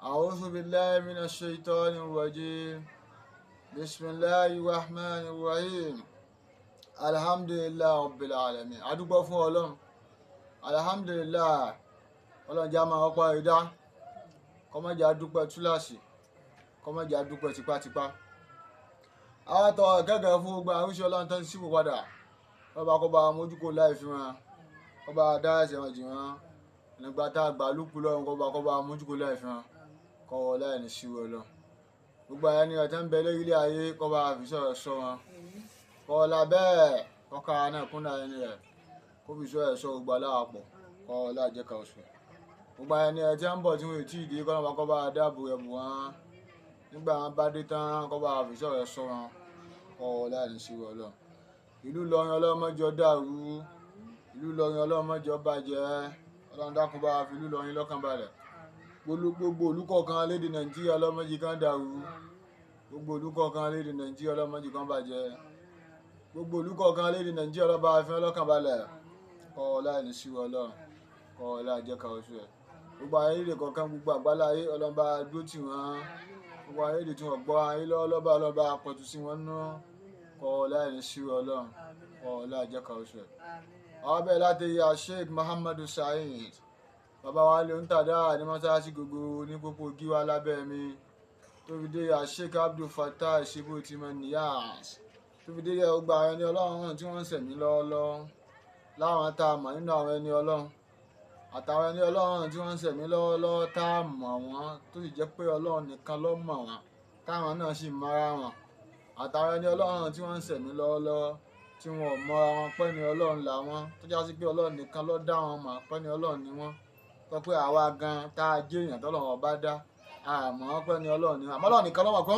أعوذ بالله من الشيطان الرجيم بسم الله الرحمن الرحيم الحمد لله رب العالمين adúpẹ́ fún Ọlọ́run alhamdulillah Ọlọ́run jẹ́ máa ọpẹ́ ìdá kọ́mọ́jà dúpẹ́ túláàsì kọ́mọ́jà dúpẹ́ tipátipá àwọn àtọ̀ kẹ́kẹ́ fún gbogbo àwọn oṣù Ọlọ́run tó ń sípò padà lọ́ba kọ́ba mójúkó láì fi wọn kọ́ba dá ẹ̀ṣẹ̀ wọn jì wọn nígbà tá a gbà lùkù lọ́run kọ́ba mójúkó láì fi wọn kọ́wọ́ láì ní síwọ́ lọ gbogbo ẹni ọ̀tẹ́ ń bẹ lórí ilé ayé kọ́ba àfisọ́ ẹ̀ sọ wọn kọ́ la bẹ́ẹ̀ kọ́ka náà kúnlẹ̀ ẹni rẹ̀ kó fi sọ ẹ̀ sọ gbogbo aláwàpọ̀ kọ́ láàjẹ́ kan oṣù gbogbo ẹni ọ̀tẹ́ ń bọ̀ tí wọ́n ti dé kọ́ba dáàbò ẹ̀ bù wọn nígbà wọn bá dé tán kọ́ba àfisọ́ ẹ̀ sọ wọn kọ́ láì ní síwọ́ lọ ìlú Ìlọrin ọlọ́mọjọ dàrú ìlú Ìlọrin ọlọ́mọjọ bàjẹ́ Ọlọ́run dákun bá fi ìlú Ìlọrin lọ́kàn balẹ̀ gbogbo olùkọ̀ọ̀kan lédè Nàìjíríà ọlọ́mọjì kan dàrú gbogbo olùkọ̀ọ̀kan lédè Nàìjíríà ọlọ́mọjì kan bàjẹ́ gbogbo olùkọ̀ọ̀kan lédè Nàìjíríà ọlọ́ba àfihàn lọ́kàn balẹ̀ kọ́ láì ní síwọ́ Ọlọ́run kọ́ láì jẹ́ ká oṣù ẹ̀ gbogbo ayé èdè kọ̀ọ̀kan gbogbo àgbáláyé ọlọ́ba dúró tì wọ́n gbogbo ayé èdè tí wọ́n gbọ́ ayé lọ́ba pọ̀tù sí wọn ná kọ́ láì ní síwọ́ Ọlọ́run kọ́ láì jẹ́ ká oṣù ẹ̀ àwọn bẹ́ẹ̀ láti yà Sheikh Muhammadu Saheed bàbá wa lè ń tàdá ní mọ́sáàsì gbogbo ní pópó gíwá lábẹ́ mi tó fi dé yà Sheikh Abdul Fattah Shibu Timon Niyas tó fi dé yà gbogbo àwọn ẹni Ọlọ́run tí wọ́n ń sẹ̀mí lọ́wọ́lọ́wọ́ láwọn tá a mọ̀ nínú àwọn ẹni Ọlọ́run àtàwọn ẹni Ọlọ́run tí wọ́n ń sẹ̀mí lọ́wọ́lọ́wọ́ tá a mọ̀ wọ́n tó sì jẹ́ pé Ọlọ́run nìkan ló mọ̀ wọ́n táwọn náà sì mọ́ra wọn àtàwọn ẹni Ọlọ́run tí wọ́n ń sẹ̀mí lọ́wọ́lọ́wọ́ tí wọn ò mọ́ra wọn pẹ́ ni Ọlọ́run làwọn tó já sí pé Ọlọ́run nìkan ló dá wọn mọ̀ pẹ́ ni Ọlọ́run ni wọ́n sọ pé àwa gan tá a jẹ́ èèyàn tọ́lọ́run ọba dá àmọ́ pẹ́ ni Ọlọ́run ni àmọ́ Ọlọ́run nìkan ló mọ̀ pé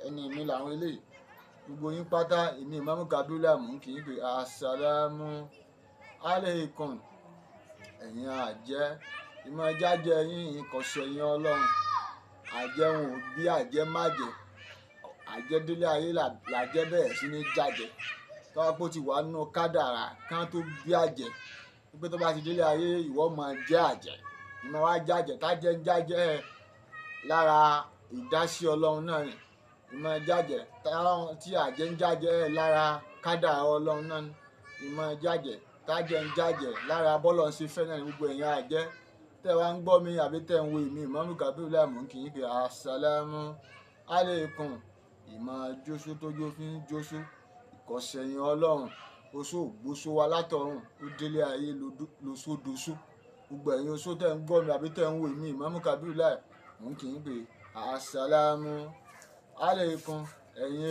ẹni mi làwọn eléyìí gbogbo yín pátá èmi Ìmáàmù Kabila mú kì í pé asàlámù aleikum ẹ̀yin àjẹ́ ìmọ̀ jájẹ yín ìkọ̀ṣẹ́ yín Ọlọ́run àjẹun òbí àjẹ́ májẹ àjẹdélé ayé làjẹ́ bẹ̀rẹ̀ sí ní jájẹ tọ́wọ́ pé ó ti wà nínú kádàrà kán tó bí àjẹ́ wípé tó bá ti délé ayé ìwọ máa jẹ́ àjẹ́ ìmọ̀ wá jájẹ́ tájẹ́ ń jájẹ́ lára ìdásí Ọlọ́run náà ni ìmọ̀ jájẹ́ tí àjẹ́ ń jájẹ́ lára kádàrà Ọlọ́run náà ni ìmọ̀ jájẹ́ tájẹ́ ń jájẹ́ lára bọ́lọ̀ ń ṣe fẹ́ náà ní gbogbo ẹ̀yin àjẹ́ tẹ́ wá ń gbọ́ mi àbí tẹ́ ń wo èmi Ìmáàmù Kabila mú kì í pé asàlámù aleikum ìmọ̀ jósó tójó fi ń jósó ìkọ̀sẹ̀yìn Ọlọ́run oṣó gbóṣó wa látọ̀run ó délé ayé lóṣódoṣó gbogbo ẹ̀yin oṣó tẹ́ ń gbọ́ mi àbí tẹ́ ń wo èmi Ìmáàmù Kabila mú kì í pé asàlámù aleikum ẹ̀yin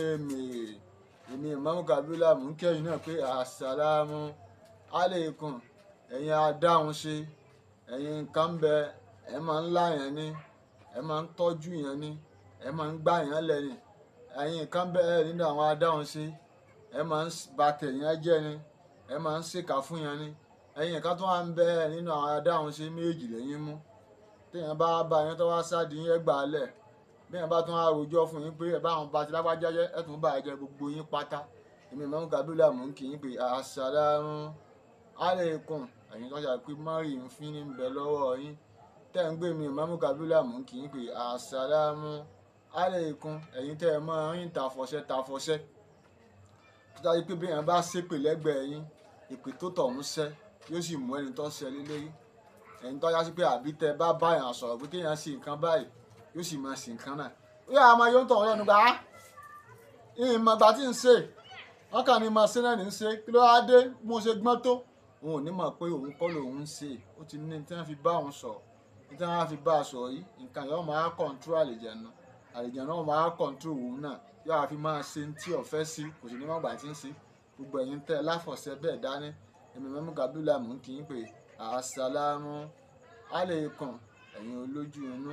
èmi Ìmáàmù Kabila mú kẹ́yìn náà pé asàlámù aleikum ẹ̀yin adáhùn ṣe ẹ̀yin nǹkan bẹ ẹ máa ń láyàn ní ẹ máa ń tọ́jú yẹn ní ẹ máa ń gbá yẹn lẹ́ni ẹ̀yin nǹkan bẹ nínú àwọn adáhùn ṣe ẹ máa ń ba tẹ̀yìn jẹ́ ni ẹ máa ń ṣèkà fún yẹn ni ẹ̀yin nǹkan tó wà ń bẹ nínú àwọn adáhùn ṣe méjì lẹ́yìn mú téèyàn bá bá yẹn tó wá sáàdì yín ẹgbà á lẹ̀ bí yẹn bá tún àròjọ fún yín pé ẹ bá àwọn bá ti lágbájá jẹ ẹ tún bá jẹ gbogbo yín pátá èmi Ìmáàmù Kabila mú kì í pé asàlámù aleikum ẹ̀yin tó ṣe pé mari ń fi ní bẹ lọ́wọ́ yín tẹ́ ń gbé mi Ìmáàmù Kabila mú kì í pé asàlámù aleikum ẹ̀yin tẹ́ ẹ máa ń tàfọ̀ṣẹ́ tó dájú pé bí èèyàn bá ṣépè lẹ́gbẹ̀ẹ́ yín ìpè tó tọ̀hún ṣẹ́ yóò sì mú ẹni tó ń ṣẹ́ lélẹ́yìn ẹ̀yin tó yá sí pé àbí tẹ́ bá báyàn sọ̀rọ̀ pé kéèyàn ṣe nǹkan báyìí yóò sì máa ṣe nǹkan náà ó yà á máa yóò tọ̀hún lẹ́nu gbà á ìmọ̀ ìgbà tí ń ṣe wọ́n kàn ní máa ṣe náà ní ń ṣe kí ló wá dé mo ṣe gbọ́n tó òun ò ní mọ̀ pé òun kọ́ lòun ń ṣe ó ti ní tí wọ́n fi bá òun sọ̀rọ̀ tí wọ́n fi bá a sọ̀rọ̀ yìí nǹkan yóò máa kọ̀ǹtúrò àlejànú náà máa kọ̀ǹtúrò òun náà yóò fi máa ṣe tí ọ̀fẹ́ sí kò sì ní mọ̀gbà tí ń ṣe gbogbo ẹ̀yin tẹ́ láfọ̀ṣẹ́ bẹ́ẹ̀ dání èmi Ìmáàmù Kabila mú kì í pé asàlámù aleikum ẹ̀yin olójú inú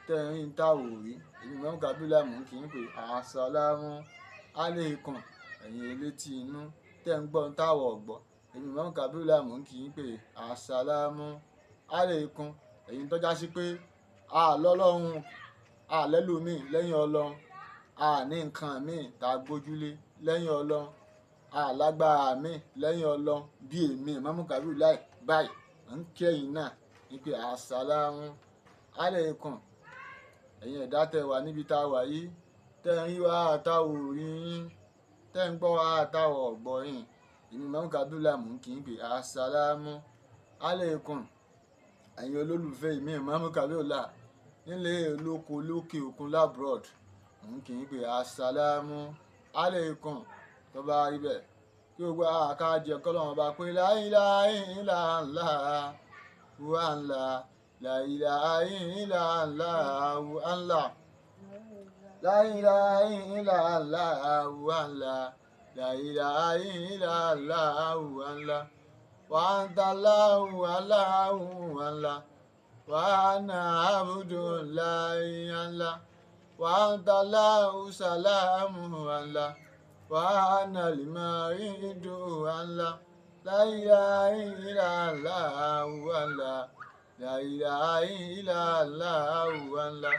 tẹ́ ń táwò rí èmi Ìmáàmù Kabila mú kì í pé asàlámù aleikum ẹ̀yin elétí inú tẹ́ ń gbọ́ ń táwọ̀ ọ̀gbọ́ èmi Ìmáàmù Kabila mú kì í pé asàlámù aleikum ẹ̀yin tọ́já sí pé àlọ́lọ́run àlẹ́lòmíì lẹ́yìn Ọlọ́run àní nǹkan míì tá a gbójúlé lẹ́yìn Ọlọ́run àlágbára míì lẹ́yìn Ọlọ́run bí èmi Ìmáàmù Kabila báyìí ń kẹ́yìn náà ní pé asàlámù aleikum ẹ̀yin ẹ̀dá tẹ́ wà níbi tá a wà yìí, tẹ́ ń rí wa àtàwọ̀ rí yín, tẹ́ ń gbọ́ wa àtàwọ̀ ọ̀gbọ́ yín. Èmi Mamu Abdullah mú kí n pè assalamu alaikum. Ẹ̀yin olólùfẹ́ mi Mamu Abdullah nílé olóko lókè òkun labroad, mú kí n pè assalamu alaikum. Tó bá rí bẹ́ẹ̀ kí o gba àkájẹ kọ́lọ́wọ́n bá pé la ilaha illallah wa Allah, la ilaha illallah wa Allah, la ilaha illallah wa Allah, la ilaha illallah wa Allah, wa anta Allahu Allahu Allah, wa ana abdullahi Allah, wa anta Allahu salamu Allah, wa ana limaridu Allah, la ilaha illallah wa Allah, la ilaha illallah wa Allah,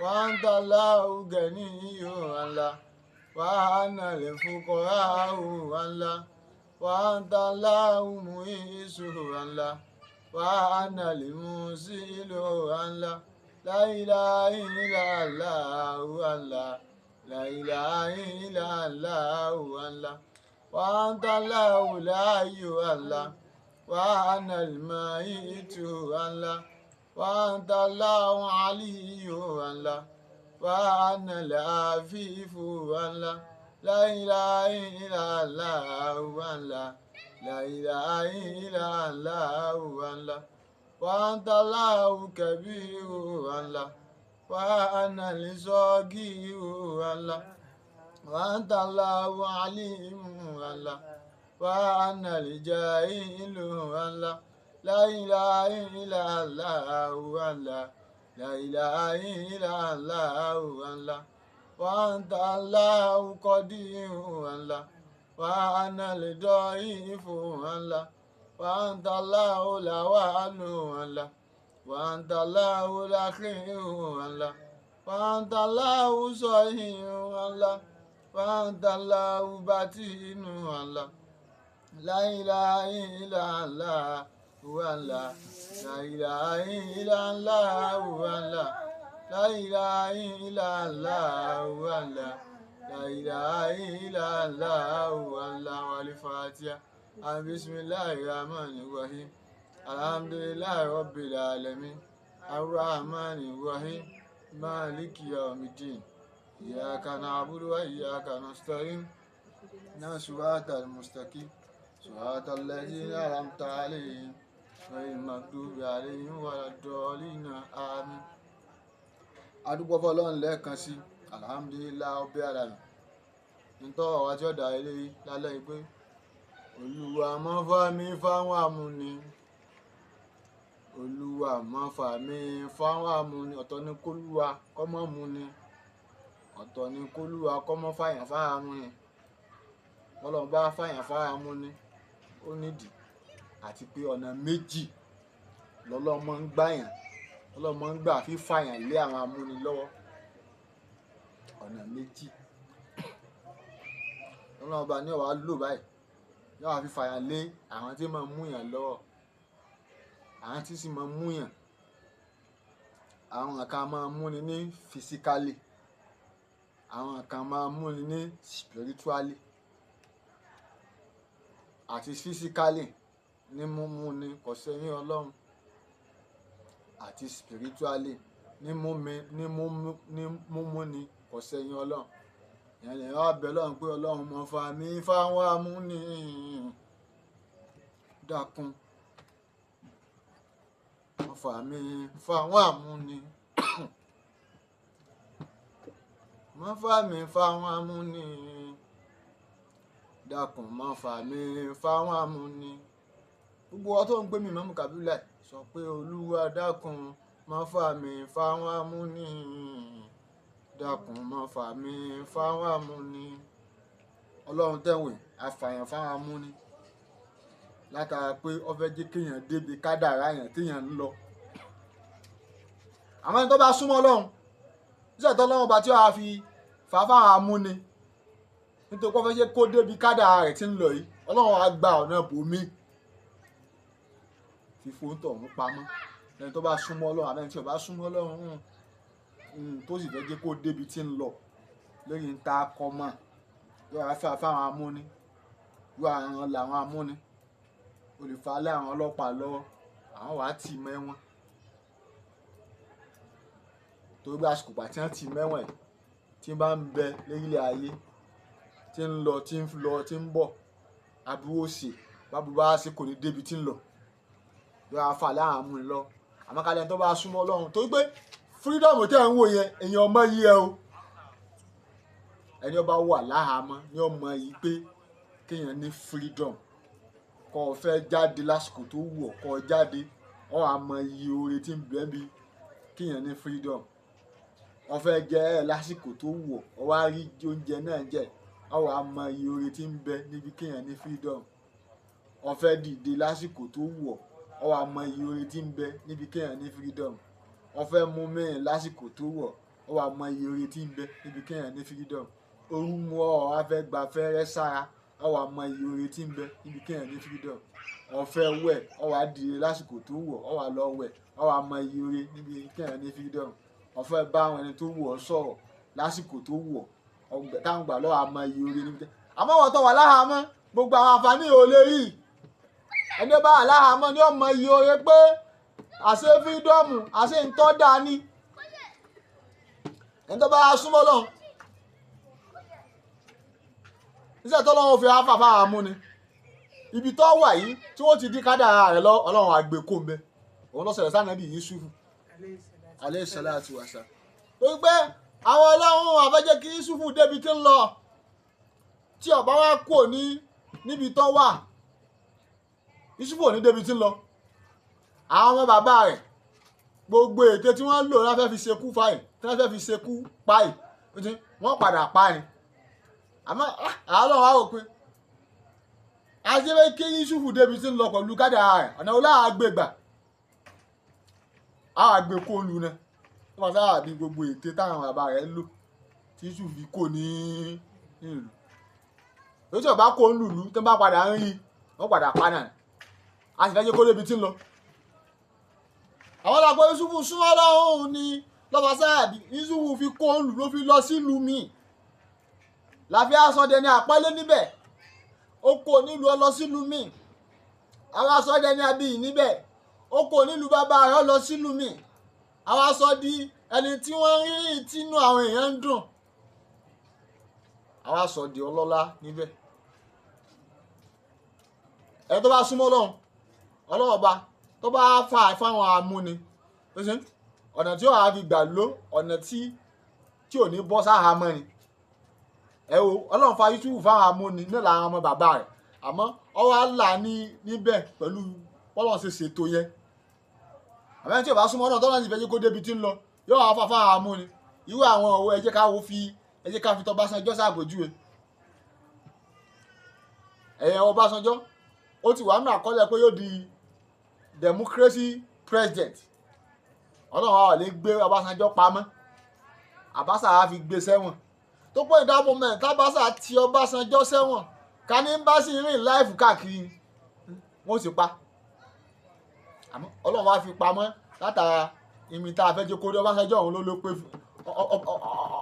wa anta Allahu ganiyyu Allah, wa ana al-fuqara'u Allah, wa anta Allahu mu'izzu Allah, wa ana al-musilu Allah, la ilaha illallah wa Allah, la ilaha illallah wa Allah, wa anta Allahu al-hayyu Allah, wa ana al-mayitu Allah, wa anta Allahu aliyyu Allah, wa ana al-afifu Allah, la ilaha illallah wa Allah, la ilaha illallah wa Allah, wa anta Allahu kabiru Allah, wa ana al-saghiru Allah, wa anta Allahu alimu Allah, wa ana al-jahilu Allah, la ilaha illallah wa Allah, la ilaha illallah wa Allah, wa anta Allahu qadiru Allah, wa ana al-da'ifu Allah, wa anta Allahu al-awwalu Allah, wa anta Allahu al-akhiru Allah, wa anta Allahu zahiru Allah, wa anta Allahu batinu Allah, la ilaha illallah wa Allah, la ilaha illallah wa Allah, la ilaha illallah wa Allah, la ilaha illallah wa Allah. Wal-Fatiha. Bismillahir Rahmanir Rahim. Alhamdulillahi Rabbil Alamin. Ar-Rahmanir Rahim. Maliki Yawmiddin. Iyyaka na'budu wa iyyaka nasta'in. Siratal mustaqim. Siratal ladzina an'amta 'alaihim ghayril maghdubi 'alaihim waladdallin. Àmín. A dúpẹ́ f'Ọlọ́run lẹ́ẹ̀kan sí. Alhamdulillahi Rabbil Alamin. Nítorí ọ̀wá tí ó dá ilé lálẹ́ yìí pé Olúwa má Fami Fawon Amuni. Olúwa má Fami Fawon Amuni. Ọ̀tọ̀ ni k'Olúwa kó má mú ni, ọ̀tọ̀ ni k'Olúwa kó má fàyàn fára mú ni. Ọlọ́run bá fàyàn fára mú ni, ó nídìí àti pé ọ̀nà méjì lọ́lọ́run máa ń gbàyàn, Ọlọ́run máa ń gbà fífàyàn lé àwọn amúni lọ́wọ́. Ọ̀nà méjì Ọlọ́run bá ní ọ̀wá lò báyìí, yóò wá fífàyàn lé àwọn tí máa ń múyàn lọ́wọ́, àwọn tí sì máa ń múyàn. Àwọn kan máa ń múni ní physically, àwọn kan máa ń múni ní spiritually. Àti physically ní múmú ni kò sẹ́yìn Ọlọ́run, àti spiritually ní múmú ni kò sẹ́yìn Ọlọ́run. Ìyẹn lè wá bẹ̀ Ọlọ́run pé Ọlọ́run má Fami Fawon Amuni. Dákun má Fami Fawon Amuni. Má Fami Fawon Amuni. Dákun má Fami Fawon Amuni. Gbogbo wa tó ń gbé mi Mamu Abdullah sọ pé Olúwa dákun má Fami Fawon Amuni. Dákun má Fami Fawon Amuni. Ọlọ́run tẹ̀wé àfàyàn fáwọn amúni látara pé ó fẹ́ jẹ́ kéèyàn débi kádàrá yẹn téèyàn ń lọ. Àwọn ẹni tó bá súnmọ́ Ọlọ́run iṣẹ́ tó Ọlọ́run bá tí wàá fi fà fáwọn amúni nítorí pé ó fẹ́ jẹ́ kó débi kádàrá rẹ̀ tí ń lọ yìí, Ọlọ́run á gba ọ̀nà bòmí fífò ń tọ̀ ń pamọ́. Ẹni tó bá súnmọ́ Ọlọ́run àbẹ́ni tí ò bá súnmọ́ Ọlọ́run tó sì fẹ́ jẹ́ kó débi tí ń lọ lẹ́yìn tá a kọ́ mọ́ yóò wá fẹ́ fáwọn amúni yóò àwọn làwọn amúni olùfàlẹ́ àwọn ọlọ́pàá lọ́wọ́ àwọn wàá tì mẹ́wọ̀n torí bí àsìkò pàtí wọ́n tì mẹ́wọ̀n yìí tí bá ń bẹ lórílẹ̀ ayé tí ń lọ tí ń lọ tí ń bọ̀ aburú òsè bábu bá ṣe kò ní débi tí ń lọ yóò wá fà láwọn amúni lọ àmọ́ kálẹ̀ tó bá súnmọ́ Ọlọ́run torí pé freedom tẹ́ ń wò yẹn èèyàn ọmọ yìí ẹ o ẹni ọba wà láhàámọ́ ní ọmọ yìí pé kéèyàn ní freedom kó o fẹ́ jáde lásìkò tó wù ọ́ kó o jáde ọ àmọ́ iye oore tí ń bẹ bí kéèyàn ní freedom ọ fẹ́ jẹ ẹ lásìkò tó wù ọ́ ọ wá rí oúnjẹ náà jẹ ọ àmọ́ iye oore tí ń bẹ níbi kéèyàn ní freedom ọ fẹ́ dìde lásìkò tó wù ọ́ ọ àmọ́ iye oore tí ń bẹ níbi kéèyàn ní freedom ọ fẹ́ mú mẹ́rin lásìkò tó wù ọ́ ọ àmọ́ iye oore tí ń bẹ níbi kéèyàn ní freedom orú mu ọ wá fẹ́ gba fẹ́rẹ́ sára ọ wà mọ iye oore tí ń bẹ níbi kéèyàn ní freedom ọ fẹ́ wẹ̀ ọ wà dìde lásìkò tó wù ọ́ ọ wà lọ wẹ̀ ọ wà mọ iye oore níbi kéèyàn ní freedom ọ fẹ́ bá àwọn ẹni tó wù ọ́ sọ̀rọ̀ lásìkò tó wù ọ́ táwọn gbà lọ́wọ́ àmọ iye oore níbi àmọ́ wọ́n tọ́ wà láhàámọ́ gbogbo àwọn àǹfààní ò lè rí ẹni bá wà láhàámọ́ ni ó mọ iye oore pé àṣẹ freedom àṣẹ ń tọ́ da ni ẹni tó bá súnmọ́ lọ́hùn iṣẹ́ tó lọ́wọ́ fi afáfá amúni ibi tó wà yìí tí wọ́n ti di kádàrá rẹ̀ lọ Ọlọ́run àgbèkó ń bẹ òun ló ṣẹlẹ̀ sànàbí Yúsúfù alayhi salatu wa salam torí pé àwọn Ọlọ́run àfẹ́jẹ́ kí Yúsúfù débi tí ń lọ tí ọba wa kò níbi tó wà Yúsúfù ò ní débi tí ń lọ àwọn ọmọ bàbá rẹ̀ gbogbo ète tí wọ́n lò láfẹ́ fi ṣekú fáì tí wọ́n fẹ́ fi ṣekú páì wọ́n padà pa ni àmọ́ àlọ́ wa ò pé àṣewé kí Yúsúfù débi tí ń lọ pẹ̀lú kádàrá rẹ̀ ọ̀nà ọlá àgbègbà àwọn àgbèkó lu náà wọ́n sábà bí gbogbo ète táwọn bàbá rẹ̀ lò tí Yúsúfù fi kò ní ìlú lóṣù ọba kó ń lùlú tó bá padà ń rí wọ́n padà pa náà a sì fẹ́ jẹ́ kó débi tí ń lọ àwọn làpọ̀ Yúsúfù súnmọ́ lọ́hùn ni lọ́ba sáàbì Yúsúfù fi kó ń lù ló fi lọ sílùú míì láfi asọdẹ ní àpọ́nlé níbẹ̀ ó kò nílùú ọ lọ sílùú míì àwọn asọdẹ ní abíyì níbẹ̀ ó kò nílùú bàbá rẹ̀ ọ lọ sílùú míì àwọn asọdí ẹni tí wọ́n rí tínú àwọn èèyàn ń dùn àwọn asọdí ọlọ́lá níbẹ̀ ẹ tó bá súnmọ́ Ọlọ́run ọba tó bá fà fáwọn amúni ọ̀nà tí ó wà fi gbà ló ọ̀nà tí ò ní bọ́ sáhàmọ́ ni ẹ wo Ọlọ́run fa Yúsúfù fáwọn amúni náà làwọn ọmọ bàbá rẹ̀ àmọ́ ọwọ́ àlà níbẹ̀ pẹ̀lú bọ́lọ̀ ṣe ṣètò yẹn àmọ́ ẹni tí ò bá súnmọ́ náà tọ́lá ti fẹ́ jẹ́ kó débi tí ń lọ yóò wá fà fáwọn amúni irú àwọn ọ̀wọ́ ẹ jẹ́ ká fi t'Ọbásanjọ́ ṣàpèjúwe Ọbásanjọ́ ó ti wà nínú àkọọ́lẹ̀ pé yóò di democracy president Ọlọ́run àwọn lè gbé Ọbásanjọ́ pamọ́ Àbáṣà á fi gbé sẹ́wọ̀n tó pọ̀ ìdáàbò mẹ́rin tábàṣà ti Ọbásanjọ́ sẹ́wọ̀n ká ní bá sì rìn láìfù káàkiri wọ́n sì pa àmọ́ Ọlọ́run wá fi pamọ́ látara ìmìta àfẹ́jọ́ kórí Ọbásanjọ́ òun ló pé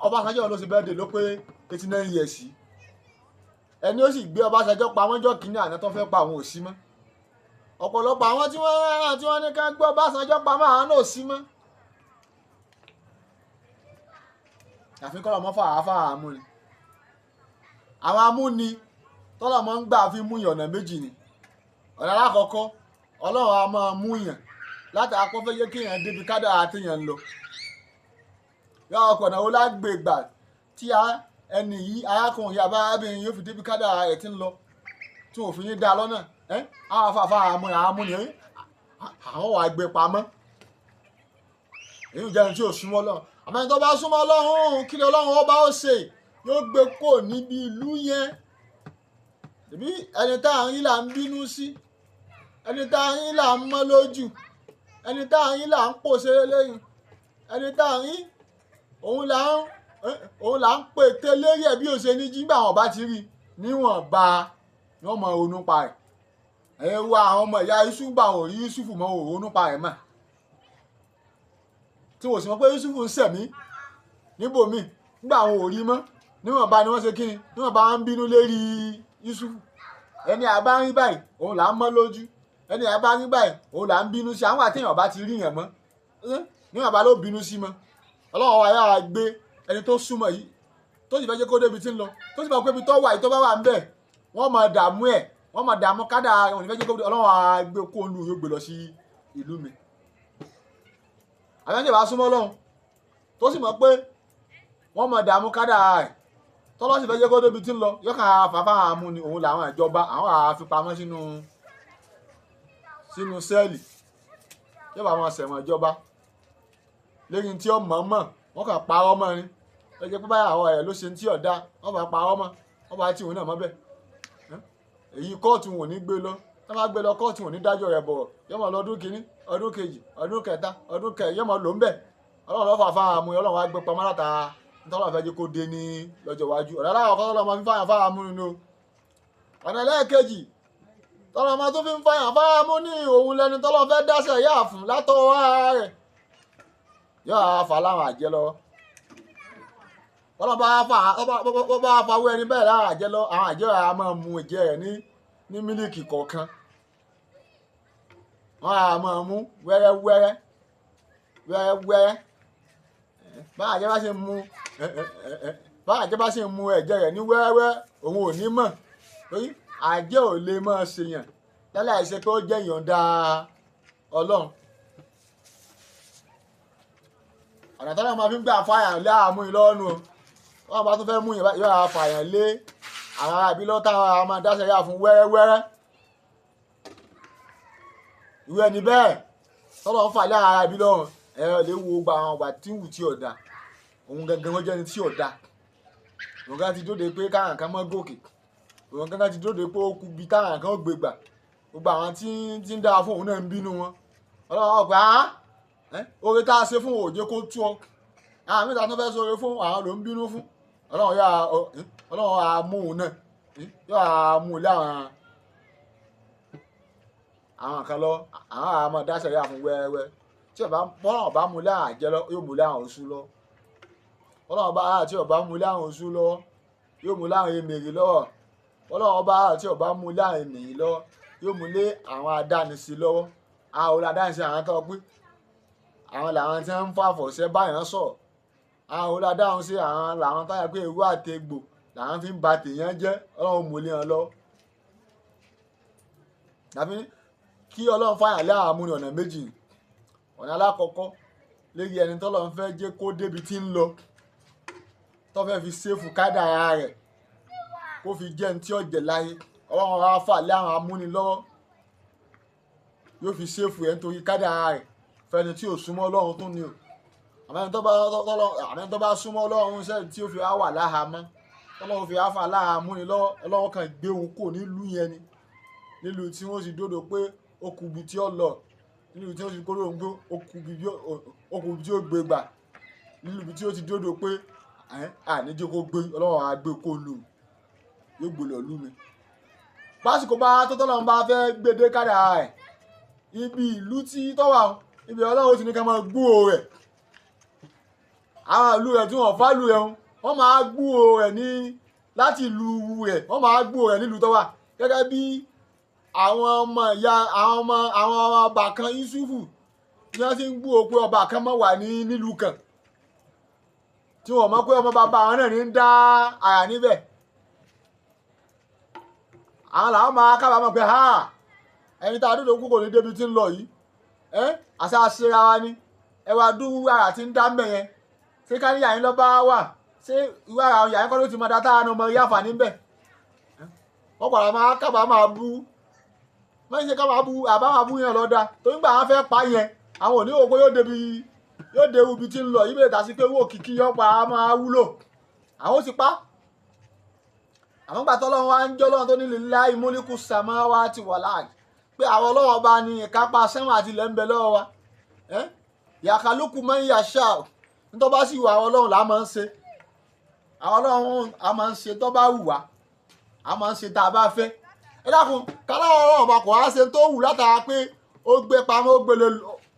Ọbásanjọ́ òun ló sì bẹ́ẹ̀dẹ̀ ló pé 89 years sí ẹni ó sì gbé Ọbásanjọ́ pamọ́ jọ́ kínní àná tó fẹ́ pa àwọn ò sí mọ́ ọ̀pọ̀lọpọ̀ àwọn tí wọ́n ní ká gbé Ọbásanjọ́ pamọ́ àwọn náà ò sí mọ́ àfikún ọmọ fàáfà amúni àwọn amúni tọ́lọ̀ mọ́ ń gbà fi mú yàn ọ̀nà méjì ni ọ̀nà alákọ̀ọ́kọ́ Ọlọ́run a máa mú yàn láti akọ́fẹ́yẹ́ kéèyàn débi kádàrá téèyàn ń lọ yọ ọkọ̀ náà ó lágbègbà tí ẹni yìí arákùnrin yìí abárábìnrin yóò fi débi kádàrá rẹ̀ tí ń lọ tí òfin yín dá lọ́nà àwọn afáfá amúni àwọn wà gbé pamọ́ èyí jẹ́ ẹni tí ò súnmọ́ lọ́wọ́ àmọ́ ẹni tó bá súnmọ́ Ọlọ́run kí ni Ọlọ́run ọba ó ṣe yóò gbé kó níbi ìlú yẹn ẹbí ẹni tá à ń rí là ń bínú sí ẹni tá à ń rí là ń mọ́ lójú ẹni tá à ń rí là ń pòṣe lẹ́yìn ẹni tá à ń rí òun là ń pète lérí ẹ̀ bí ó ṣe ní jí nígbà wọn bá ti rí níwọ̀nba ni wọ́n mọ ronú pa rẹ̀ ẹ̀yẹ wo àwọn ọmọ ìyá Yúsúfù gbà wọ́n rí Yúsúfù mọ́ ronú pa rẹ̀ mọ́ tí wọ́n sì mọ̀ pé Yúsúfù ń sẹ̀mí níbòmíì nígbà àwọn ò rí mọ́ níwọ̀nba ni wọ́n ṣe kíni níwọ̀nba wọn ń bínú lérí Yusufu ẹni àbá rí báyìí òun là ń mọ́ lójú ẹni àbá rí báyìí òun là ń bínú sí àwọn àtẹ̀yìn ọba ti rí yàn mọ́ níwọ̀nba ló bínú sí mọ́ Ọlọ́run wa yára gbé ẹni tó súnmọ́ yìí tó sì fẹ́ jẹ́ kó débi tí ń lọ tó sì mọ̀ pé ibi tó wà yìí tó bá wà ń bẹ̀ wọ́n máa dààmú ẹ̀ wọ́n máa dààmú kádà wọn ò ní fẹ́ jẹ́ kó Ọlọ́run wa gbé kó lu yóò gbé lọ sí ìlú mi àbẹ́ńjẹ́ bá súnmọ́ Ọlọ́run tó sì mọ̀ pé wọ́n máa dààmú kádà ẹ̀ tọ́lọ́ sì fẹ́ jẹ́ kó débi tí ń lọ yóò kàn Fami Fawon Amuni òun làwọn ìjọba àwọn àfipamọ́ sínú sẹ́ẹ̀lì yóò bá wọn ṣẹ̀wọ̀n ìjọba lẹ́yìn tí ó mọ̀ọ́mọ̀ wọ́n kàn parọ́ mọ́ ni ẹ jẹ́ pé báyà àwọn ẹ̀ ló ṣe tí ọ̀dà wọ́n bá parọ́ mọ́ wọ́n bá tí òun náà mọ́ bẹ́ẹ̀ èyí kóòtù wọn ò ní gbé lọ tó bá gbé lọ kóòtù wọn ò ní dájọ́ rẹ̀ bọ̀rọ̀ yọmọ lọ́dún kìíní ọdún kejì ọdún kẹta ọdún kẹ yọmọ ló ń bẹ̀ Ọlọ́run ló Fami Fawon Amuni Ọlọ́run wá gbé pamọ́ látà nítorí fẹ́ jẹ́ kó dé ní lọ́jọ́ iwájú ọ̀rẹ́ aláwọ̀ kọ́ tọ́lọ́mọ fi Fami Fawon Amuni ni o ọ̀nà ẹlẹ́ẹ̀kejì tọ́lọ́mọ tó fi Fami Fawon Amuni òun lẹni tọ́lọ́ fẹ́ dáṣẹ̀ yá fún látọwọ́ ara rẹ̀ yóò fà láwọn àjẹ́ lọ ọlọ́ba bá fawọ́ ẹni bẹ́ẹ̀ láwọn àjẹ́ lọ àwọn àjẹ́ rẹ̀ á máa mu ẹ̀jẹ̀ rẹ̀ ní mílíkì kọ̀ọ̀kan wọ́n á máa mú wẹ́rẹ́wẹ́rẹ́ báwọn àjẹ́ bá ṣe mu ẹ̀jẹ̀ rẹ̀ ní wẹ́rẹ́wẹ́ òun ò ní mọ̀ torí àjẹ́ ò lè máa ṣèyàn lálẹ́ àìṣe pé ó jẹ́ ìyọ̀ǹda Ọlọ́run ọ̀nà tọ́lá máa fi ń gbà fàyàn lé àmú ìlọ́nu o wọ́n bá tún fẹ́ mú yóò fàyàn lé àwọn ará ìbí lọ́tà àwọn máa dáṣẹ́ yà fún wẹ́rẹ́wẹ́rẹ́ ìwé ẹni bẹ́ẹ̀ tọ́lọ́ ń fà lé àwọn ará ìbí lọ́rùn ẹ̀rọ lè wo gba àwọn ọgbà tí ń wù tí ọ̀dà òun gangan wọ́n jẹ́ ni tí ọ̀dà òun gan ti dóde pé káwọn kan mọ́ gòkè òun gangan ti dóde pé ó kú bí káwọn kan gbé gbà gbogbo àwọn tí ń dára fún òun náà ń bínú wọn Ọlọ́run ọgbà oore tá a ṣe fún òjò kó tú ọ àwọn mẹ́ta tó fẹ́ sọ̀rọ̀ fún àwọn ló ń bínú fún Ọlọ́run àmú òun náà yóò àmú ilé àwọn kan lọ àwọn àmọ́ dáṣẹ́ yà fún wẹ́wẹ́ tí Ọlọ́run bá mú ilé àwọn àjẹ́ lọ yóò mú ilé àwọn oṣù lọ Ọlọ́run bá tí ọba mú ilé àwọn oṣù lọ yóò mú ilé àwọn èmèrè lọ́wọ́ Ọlọ́run bá tí ọba mú ilé àwọn èmèrè lọ́wọ́ yóò mú ilé àwọn adánisí lọ́wọ́ àwọn olùdánisí àwọn tó pé àwọn làwọn tí wọ́n ń fàfọ̀ṣẹ́ báyọ̀ sọ̀rọ̀ àwọn olùdáhùn sí àwọn làwọn táyà pé ewu àtegbò làwọn fi ń ba tèèyàn jẹ́ Ọlọ́run mú lé wọn lọ tàbí kí Ọlọ́run fàyàn lé àwọn amúni ọ̀nà méjì ọ̀nà alákọ̀ọ́kọ́ lérí ẹni tọ́lọ́run fẹ́ jẹ́ kó débi tí ń lọ tó fẹ́ fi ṣéfù kádàrá rẹ̀ kó fi jẹ́ ní tí ó jẹ láyé Ọlọ́run á fà lé àwọn amúni lọ́wọ́ yóò fi ṣéfù ẹ̀ nítorí kádàrá rẹ̀ fẹ́ni tí ò súnmọ́ Ọlọ́run tún ni o àmẹ́ni tó bá súnmọ́ Ọlọ́run sẹ́ni tí ó fi wà láhàámọ́ Ọlọ́run fi áfà láhàámú ni lọ́wọ́ Ọlọ́run kan gbé òun kò nílùú yẹn ni nílùú tí wọ́n sì dódò pé ó kù bí tí ó lọ nílùú tí wọ́n sì kóró òun pé ó kù bí tí ó gbé gbà nílùú tí ó ti dódò pé àníjẹ́ kó gbé Ọlọ́run á gbé kó lù yóò gbé lọ lù mí pásìkò bá tó tọ́lọ́run bá fẹ́ gbédé kádàrá ẹ̀ ibi ìlú tí tọ́wà ibi Ọlọ́run ti ní ká máa gbúrò rẹ̀ àwọn ìlú rẹ̀ tí wọ́n fálù rẹ̀ wọ́n máa gbúrò rẹ̀ ní láti ìlú rẹ̀ wọ́n máa gbúrò rẹ̀ nílùú tó wà gẹ́gẹ́ bí àwọn ọmọ ìyá àwọn ọba kan Yusufu tí wọ́n ti ń gbúrò pé ọba kan mọ̀ wà nílùú kan tí wọ́n mọ̀ pé ọmọ bàbá àwọn náà ní ń dá àrà níbẹ̀ àwọn làwọn máa kábàámọ̀ pé ẹni tá a dúró kúkò ní débi tí ń lọ yìí àṣà àṣírà wa ni ẹwà dúró àrà tí ń dá mẹ́yẹn ṣé ká ní yàyín lọ bá wà ṣé ìwé àrà yàyín kọ́ ló ti mọ dátà àánú ọmọ yá àǹfààní bẹ́ẹ̀ wọ́n padà máa kábàámọ̀ bú wọ́n ṣe kábàámọ̀ bú àbámọ̀ bú yẹn lọ́dà tó nígbà wọn fẹ́ pa yẹn àwọn òní òpó yóò dé ibi tí ń lọ yìí bẹ̀rẹ̀ tàṣí pé owó kìkì yọ pa á máa wúlò àwọn ó ti pa àwọn gbàtọ́ lọ́wọ́ wa ń jọ́ lọ́wọ́ tó nílò láì múlíkù sàmáwá ti wà láàyè pé àwọn ọlọ́wọ́ ọba ni ìkápá sẹ́wọ̀n àti ilẹ̀ ń bẹ lọ́wọ́ wa yàkàlùkù mọ́ ìyàṣà nítorí bá sì wù àwọn ọlọ́run là máa ń ṣe àwọn ọlọ́run a máa ń ṣe tó bá wù wá a máa ń ṣe tá a bá fẹ́ ẹ dákun káláwọ̀ ọlọ́run ọba kò wá ṣe tó wù látara pé ó gbé pamọ́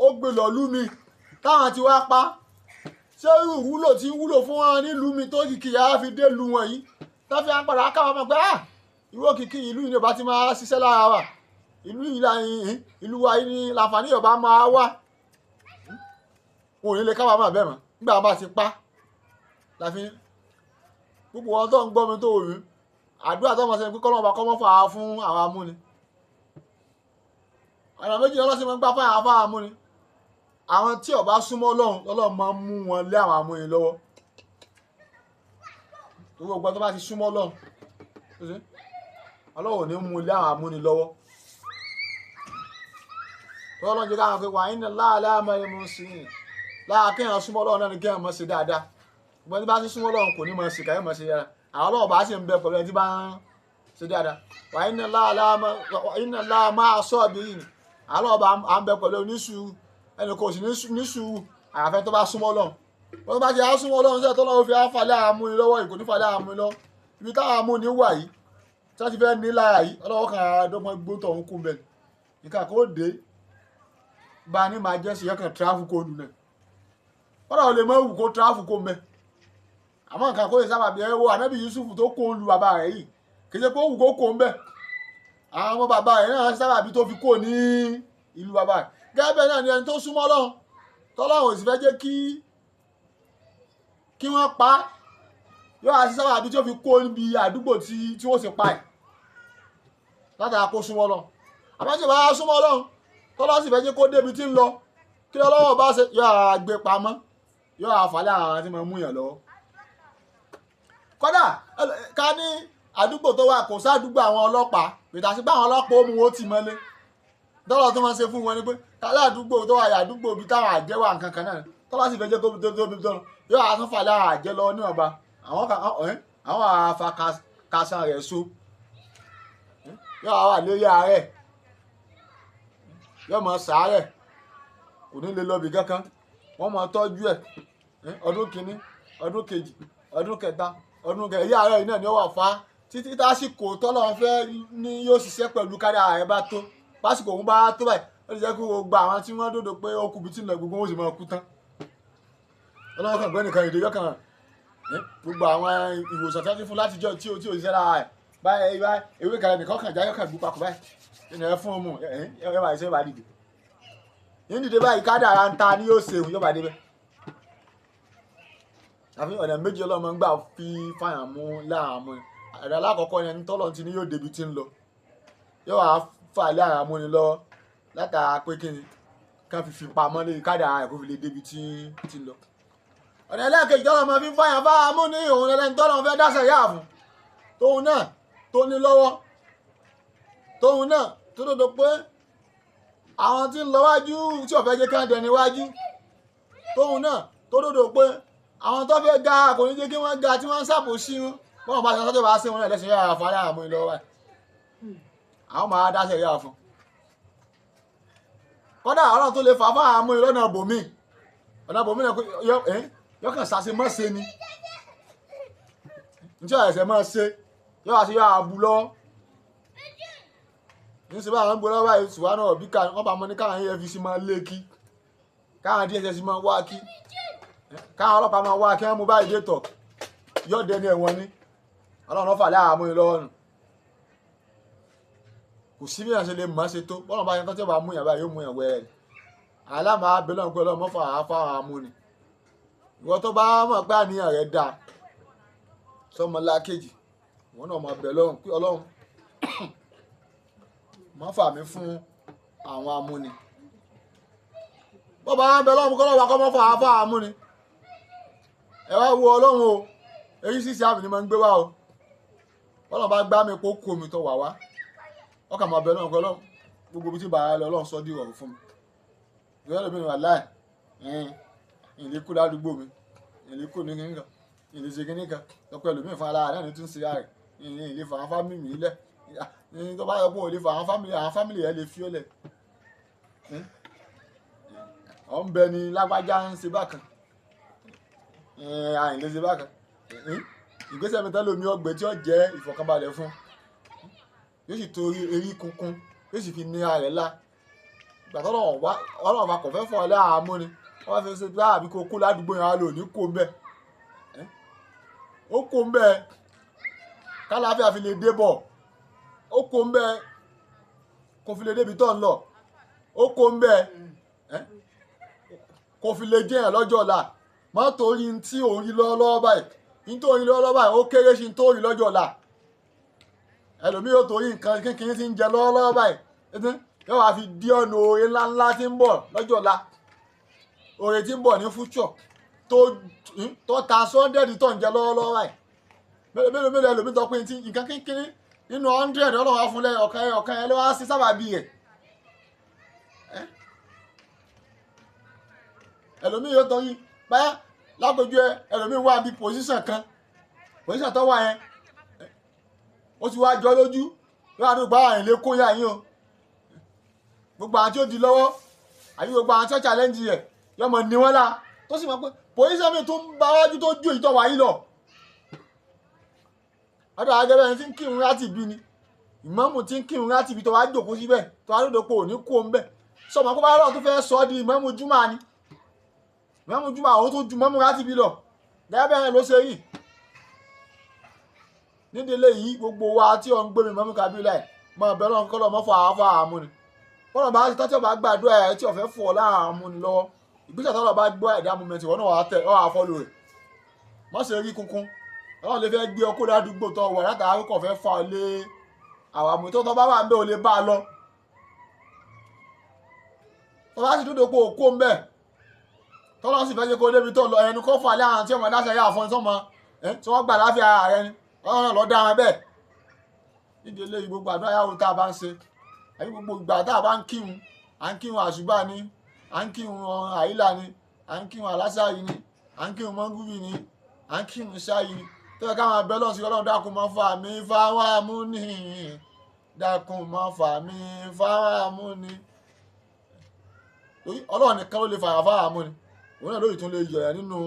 ó gbé lọ lú mi táwọn ti wá pa ṣé irú ìwúlò tí ń wúlò fún wọn nílùú mi tó kìkì yàrá fi dé lu wọn yìí tó fi ń padà káwọn ọmọ pé ìwọ kìkì ìlú yìí ni ọba ti máa ṣiṣẹ́ lára wa ìlú yìí ìlú wa yìí ni láǹfààní ọba máa wá wọn ò ní lè káwọn ọmọ bẹ́ẹ̀ mọ́ nígbà wọn bá ti pa láfi gbogbo wọn tó ń gbọ́ mi tó wò mí àdúrà tó mọ̀ sẹ́ni pé kọ́lọ́mọba kọ́mọ́ fà á fún àwọn amúni ọ̀nà méjì ọlọ́sìn máa ń gbá fún àwọn amúni àwọn tí ọba súnmọ́ Ọlọ́run máa ń mú wọn lé àwọn amúni lọ́wọ́ gbogbo ọgbọ́n tó bá ti súnmọ́ Ọlọ́run ò ní mú lé àwọn amúni lọ́wọ́ Ọlọ́run jẹ́ káwọn pé wà ní láàlẹ́ àmọ́ ẹ̀mú sí i láàkéèyàn súnmọ́ Ọlọ́run náà ni kéèyàn mọ̀ sí dáadáa gbogbo ẹni bá ti súnmọ́ Ọlọ́run kò ní mọ̀ sí káyọ̀ mọ̀ sí yára àwọn Ọlọ́run bá sì ń bẹ pẹ̀lú ẹni tí bá ń ṣe dáadáa wà ní láàlẹ́ máa sọ ọ̀bì yìí àwọn Ọlọ́run bá ń bẹ pẹ̀lú oníṣùúrù ẹni kò sì ní sùúrù àyàfẹ́ tó bá súnmọ́ Ọlọ́run wọ́n bá ti á súnmọ́ Ọlọ́run sẹ́ẹ̀ tó lọ́wọ́ fi àfàlẹ́ àmúni lọ́wọ́ ìkò ní fàlẹ́ àmúni lọ ibi táwọn amúni wà yìí tí wọ́n ti fẹ́ ní lára yìí Ọlọ́wọ́ kan àádọ́gbọ́n gbó tọ̀hún kún bẹ́ẹ̀ nìkan kó dé bá ní máa jẹ́ sí yọkàn tíráfù kóòdù náà kọ́dà ò lè mọ́ wù kó tíráfù kó mẹ́ àmọ́ nǹkan kó lè sábà bí ẹ wo ànábì Yusuf tó kó ń lu bàbá rẹ̀ yìí kì í ṣe kó wù kó kó ń bẹ́ àwọn ọmọ bàbá rẹ̀ náà sábà bí tó fi kó ní ìlú bàbá rẹ̀ gẹ́gẹ́ bẹ́ẹ̀ náà ni ẹni tó súnmọ́ Ọlọ́run tọ́lọ́run ò sì fẹ́ jẹ́ kí wọ́n pa yóò àti sábà bí tí ó fi kó níbi àdúgbò tí wọ́n sì pa ẹ̀ látara kó súnmọ́ Ọlọ́run àbájẹ́ bá súnmọ́ Ọlọ́run tọ́lọ́run sì fẹ́ jẹ́ kó débi tí ń lọ kí Ọlọ́run bá ṣe yóò àgbé pamọ́ yóò àfàlẹ́ àwọn tí mo mú yàn lọ́wọ́ kódà ká ní àdúgbò tó wà kò sádùúgbò àwọn ọlọ́pàá pètàsí bá àwọn ọlọ́pàá ó mú wọn ó tì mọ́lé dọ́lọ̀ tó máa ń ṣe fún wọn ni pé kálá àdúgbò tó wà àdúgbò bíi táwọn àjẹ́ wà nǹkan kan náà tọ́lá sì fẹ́ jẹ́ tóbi tọ́lọ yóò àtúnfà lára àjẹ́ lọ níwọ̀nba àwọn àfa kásán rẹ̀ so yóò wà lórí ààrẹ yóò mọ sàárẹ̀ kò ní lè lọ́bì kankan wọ́n mọ tọ́jú ẹ̀ ọdún kìíní ọdún kejì ọdún kẹta ọdún kẹta ìyá ààrẹ yìí náà ni ó wà fá títí tásìkò tọ́lọ́ fẹ́ ní yóò ṣiṣẹ́ pẹ̀lú kárí ààrẹ bá tó pásìkò òun bá tó báyìí ó lè jẹ́ kí gbogbo àwọn tí wọ́n dòdò pé ó kù bí tí ń lọ gbogbo wọn sì máa kú tán Ọlọ́run kan gbẹ́ nìkan ìdè yọkàn gbogbo àwọn ìwòsàn tí wọ́n ti fún látijọ́ tí ò ṣiṣẹ́ lára ẹ̀ báyìí ewé kan nìkan kàn já yọkàn gbú papọ̀ báyìí ẹnì ẹ fún ọmọ ẹ máa ṣe é bá dìde ní dìde báyìí kádàrá ń ta ni yóò ṣe òun yóò bá débẹ̀ àfi ọ̀nà méjì Ọlọ́run máa ń gbà fi fáyàn mú láàmú ẹ̀rọ alákọ̀ọ́kọ́ ni ẹni tọ́lọ́ ti ní yóò débi tí ń lọ yóò wá fà lé ara múni lọ látara pé kí ni kán fi pamọ́ lé kádàrá ẹ̀ kó fi lè débi tí ń lọ ọ̀nà ẹlẹ́ẹ̀kejì tọ́lọ́ máa fi fáyàn fáyà mú ní òun ẹlẹ́ni tọ́lọ́ fẹ́ dáṣẹ̀ yá fún tóun náà tó ní lọ́wọ́ tóun náà tó dòdò pé àwọn tí ń lọ wájú tí ò fẹ́ jẹ́ ká dẹni wájú tóun náà tó dòdò pé àwọn tó fẹ́ ga kò ní jẹ́ kí wọ́n ga tí wọ́n ń ṣàbòsí wọn bá ṣe sọ́jọ́ bá ṣe wọn náà lẹ́sìn yára fún aláàmú ìlọ́wọ́ báyìí àwọn máa dáṣẹ̀ yára fún kódà Ọlọ́run tó lè fà fún àmú ìlọ́nà bòmí náà yọkàn sàṣe mọ́ ṣe ni nítorí ẹ̀sẹ̀ mọ́ ṣe yọ àti yọ àbú lọ ní ṣe bá àwọn gbọ́dọ̀ báyìí ṣùgbọ́n náà bí wọ́n bá mọ́ ní káwọn EFCC máa lé kí káwọn DSS máa wá kí káwọn ọlọ́pàá máa wá kí wọ́n mú báyìí dé tọ̀ yóò dẹni ẹ̀wọ̀n ni Ọlọ́run fà láàmú ìlọ́run kò sí bí ẹ̀ṣẹ̀ lè mọ́ ṣe tó bọ́lá bá yẹn tó tí ó bá mú yàn báyìí yóò mú yàn wẹ́rẹ́ aláàmà abẹ́lẹ́ ọ̀pẹ́ Ọlọ́run mọ́fà àáfàá amúni ìwọ tó bá mọ̀ pé àníyàn rẹ̀ dáa sọmọlá kejì wọn náà máa bẹ̀ lọ́run pé Ọlọ́run má fà mí fún àwọn amúni bọ́ bá ń bẹ lọ́run kọ́ lọ́wọ́ kọ́ mọ́fà àáfàá amúni ẹ wá wo Ọlọ́run o èyí sì sí àmì ni mo ń gbé wá o Ọlọ́run bá gbá mi kó kó mi tó wà wá ọkà máa bẹ lọ́run pé Ọlọ́run gbogbo bí tí bàá lọ Ọlọ́run sọ dí ìrọ̀rùn fún mi ìrọ̀lẹ́ mi wà láì ìlékù ládùúgbò mi ìlékù ní kíníkan ìlèṣe kíníkan lọ́pọ̀ ẹlòmíì fún alára náà ní tún ṣe rẹ̀ ìlè fún àwọn fámìlì mi lẹ̀ ní tó bá yẹ kó o lè fún àwọn fámìlì yẹn lè fi ó lẹ̀ ọ̀ ń bẹ ni lágbájá ń ṣe bákan àìlè ṣe bákan ìgbésẹ̀ mi tẹ́lẹ̀ omi ọgbẹ́ tí ó jẹ́ ìfọ̀kànbalẹ̀ fún yóò sì torí erí kunkun yóò sì fi ní ara rẹ̀ lá ìgbà tó Ọlọ́run bá kọ̀ fẹ́ fọ́ ọ láàmú ni wọ́n fi ṣe pé àbí kò kó ládùúgbò yẹn á lò ní kó ń bẹ̀ ó kó ń bẹ̀ kálàáfíà fi lè dé bọ̀ ó kó ń bẹ̀ kò fi lè débi tó ń lọ ó kó ń bẹ̀ kò fi lè jẹ́ yẹn lọ́jọ́ ọ̀la má torí tí òun rí lọ́wọ́ báyìí ní tó rí lọ́wọ́ báyìí ó kéré sí tó rí lọ́jọ́ ọ̀la ẹlòmíì yóò torí nǹkan kékeré tí ń jẹ lọ́wọ́ báyìí yóò wá fi dí ọ̀nà oore ńláńlá tí ń bọ̀ lọ́jọ́ ọ̀la oore tí ń bọ̀ ní fúchọ̀ tó ta sọ́ndẹ̀dì tó ń jẹ lọ́wọ́ báyìí mélòó ẹlòmíì tó pé nǹkan kékeré nínú 100 ọlọ́run á fún lẹ́yìn ọ̀kan ẹ ló wá sí sábàbí rẹ̀ ẹlòmíì yóò torí báyà lápòjú ẹlòmíì wà bí pòsíṣàn tó wà yẹn ó ti wá jọ lójú láàrin gbà àyìn lè kó yá yín o gbogbo àwọn tí ó di lọ́wọ́ àbí gbogbo àwọn tí ó challenge rẹ̀ yọmọ ní wọ́n lá tó sì mọ̀ pé pòsíṣàn mi tó ń bá wájú tó ju ìtọ́ wáyé lọ ọdọ agẹrẹ ẹni tí ń kírun láti ibi ni ìmáàmù tí ń kírun láti ibi tó wá jòkó síbẹ̀ tó wá lódò òní kó ń bẹ̀ sọmọ kó bá lọ tó fẹ́ sọ ọ́ di ìmáàmù júmọ̀ ni ìmáàmù júmọ̀ àwọn tó ju ìmáàmù láti ibi lọ gẹ́gẹ́ bẹ́ẹ̀ ló ṣe rí nídìílé yìí gbogbo wa tí ò ń gbé mi mọ́mú kábílà ẹ̀ mọ ọ̀bẹ náà kọ́ lọ mọ́ fọ àmú ni kọ́nà bá ti tọ́tí ọba gbàdúrà ẹ̀ tí ọ̀fẹ́ fọ̀ láàmú ni lọ́wọ́ ìgbésẹ̀ tọ́lọ̀ bá gbọ́ ẹ̀dá mọ́mẹ́ntì wọn náà wà á tẹ̀ ọ́ àfọ́lù rẹ̀ mọ́ ṣe rí kunkun ọlọ́run lè fẹ́ gbé ọkọ̀ ládùúgbò tó wà látàrí kò fẹ́ fa lé àwọn àmì tó tọ́ bá wà ń bẹ́ ò lè bá a lọ tó bá sì dúdú pé òkú ń bẹ̀ tọ́lọ́run sì fẹ́ ṣe kó débi tó lọ ẹnu kó fà lé àwọn tí ọmọ dáṣẹ yà fún sọmọ tí wọ́n gbà láfíà ara rẹ ni ọlọ́run lọ́ọ́ dá wọn bẹ́ẹ̀ nídìí eléyìí gbogbo àdúrà yàwó tá a bá ń ṣe àbí gbogbo ìgbà tá a bá ń kírun à ń kírun àṣùbà ni à ń kírun àyílà ni à ń kírun àlásàrì ni à ń kírun mọ́ngúrì ni à ń kírun ṣáyì ni tó yẹ káwọn abẹ́ lọ́sí ọlọ́run dákun mọ́ Fami Fawon Amuni dákun mọ́ Fami Fawon Amuni ọlọ́run nìkan ló lè fàyà Fawon Amuni òun náà lóyìí tún lè yọ ẹ̀ nínú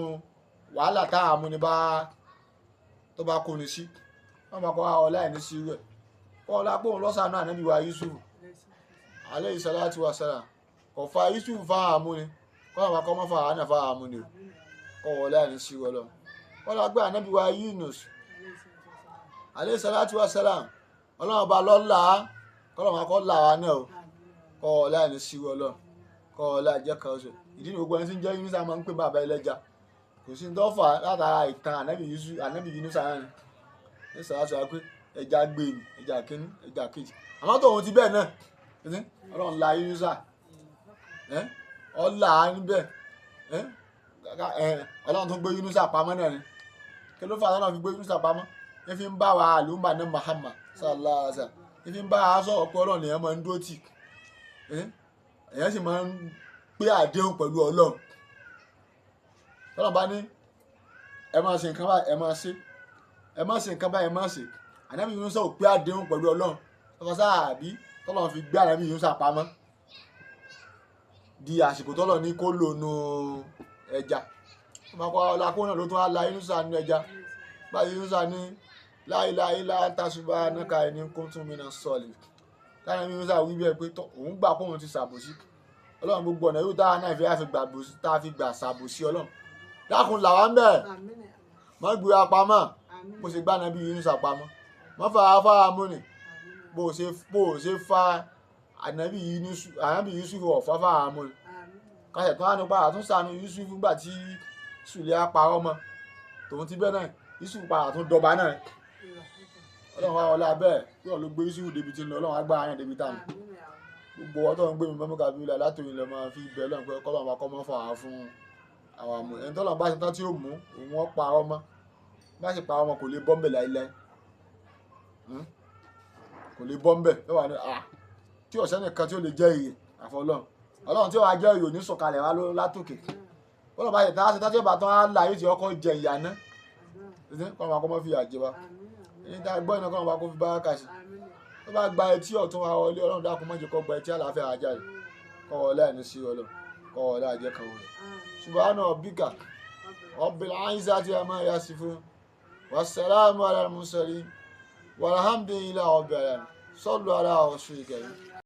wàhálà tá Amuni bá tó bá kó ni sí wọ́n máa kọ́ ọlá ẹ̀ ní sí rẹ̀ kọ́ ọlá pé òun lọ́sàánú ànábì wa Yusuf alayhi salatu wa salam kò fa Yusuf Fawon Amuni kọ́ àwọn akọ́ mọ́ Fawon Amuni kọ́ ọlá ẹ̀ ní sí rẹ̀ lọ́wọ́ wọ́n lọ gbé ànábì wa Yunus alayhi salatu wa salam ọlọ́run ọba lọ́la kọ́lọ́mọ akọ́ là wá náà o kọ́ ọ̀la ẹni síwọ́ lọ kọ́ ọ̀la ẹ̀jẹ̀ kan ṣe ìdí ni gbogbo ẹni tí ń jẹ́ Yunus máa ń pè bàbá ẹlẹ́ja kò sí ní tọ́fà látara ìtàn ànábì Yunus àárín ní sàlátù wa pé ẹja gbé mi ẹja kínní ẹja kejì àmọ́ tóun ti bẹ́ẹ̀ náà ọlọ́run la Yunus ọ̀la níbẹ̀ ọlọ́run tó gbé Yunus pamọ́ náà ni kí ló fà lọ́nà fi gbé Yunus pamọ́ ní fi ń bá wa àlùmọ́ ní Muhammad sallallahu alaihi wasallam ní fi ń bá a sọ̀rọ̀ pé ọlọ́run èèyàn máa ń dúró tì èèyàn sì máa ń pé àdéhùn pẹ̀lú ọlọ́run tọ́lọ́run bá ní ẹ máa ṣe nǹkan báyìí ẹ máa ṣe ẹ máa ṣe nǹkan báyìí ẹ máa ṣe ànábì Yunus ò pé àdéhùn pẹ̀lú ọlọ́run tọ́lọ́run sáàbí tọ́lọ́run fi gbé ànábì Yunus pamọ́ di àsìkò tọ́lọ́run ní kó lò nù ẹja ọmọ akọ ọlákó náà ló tún á la Yunus nínú ẹja báyìí Yunus ní la ilaha illa anta subhanaka inni kuntu minas salihin táwọn Yunus wí bẹ́ẹ̀ pé òun gbà pé òun ti ṣàbòsí ọlọ́run gbogbo ọ̀nà yóò dáa náà tá a fi gbà ṣàbòsí ọlọ́run dákun là wá ń bẹ̀ mọ́ gbé apamọ́ bó ṣe gbá ànábì Yunus àpamọ́ mọ́ Fawon Amuni bó ṣe fa ànábì Yusuf ọ̀fà Fawon Amuni kásẹ̀ tó wá nípa àtúnṣàánú Yusuf nígbà tí sùlẹ̀ apárọ́ mọ́ tòun ti bẹ́ẹ̀ náà Yusuf padà tún dọba náà ọlọ́run wa ọlá bẹ́ẹ̀ kí wọ́n ló gbé Yusuf débi tí ń lọ ọlọ́run agbára yẹn débi tán gbogbo ọtọ́ ń gbé mi mọ́mú kàbí ilẹ̀ látòyìn lọ máa fi bẹ́ẹ̀ lọ́n pé kọ́lọ́run wa kọ́ mọ́ fà á fún àwọn àmọ́ ẹni tọ́lọ́run bá ṣe tán tí ó mú òun wọ́n parọ́ mọ́ bá ṣe parọ́ mọ́ kò lè bọ́m̀bẹ̀ láíláí kò lè bọ́m̀bẹ̀ lọ́wọ́ ní tí ọ̀sẹ́ nìkan tí ó lè jẹ́ ìyè àfọlọ́run ọlọ́run tí ó wá jẹ́ ìyè òní sọ̀kalẹ̀ wá látòkè bọ́lá bá ṣe tá a ṣe tájọ́ ìbátan á là yóò ti ọkọ̀ jẹ ìyá náà kọ́ máa kọ́ mọ́ fi àjẹ wa èyí tá a gbọ́ iná kọ́ máa kó fi bá kà sí tó bá gba etí ọ̀tún wa wọlé ọlọ́run dákun má jẹ́ kó gba etí àlàáfíà ajá rẹ̀ kọ́ wọlé àìní sí ọlọ́ kọ́ wọlé àjẹ kan wọlé subhana rabbika rabbil izzati amma yasifun wassalamu ala al-mursalin walhamdulillahi rabbil alamin sallu ala rasulil karim.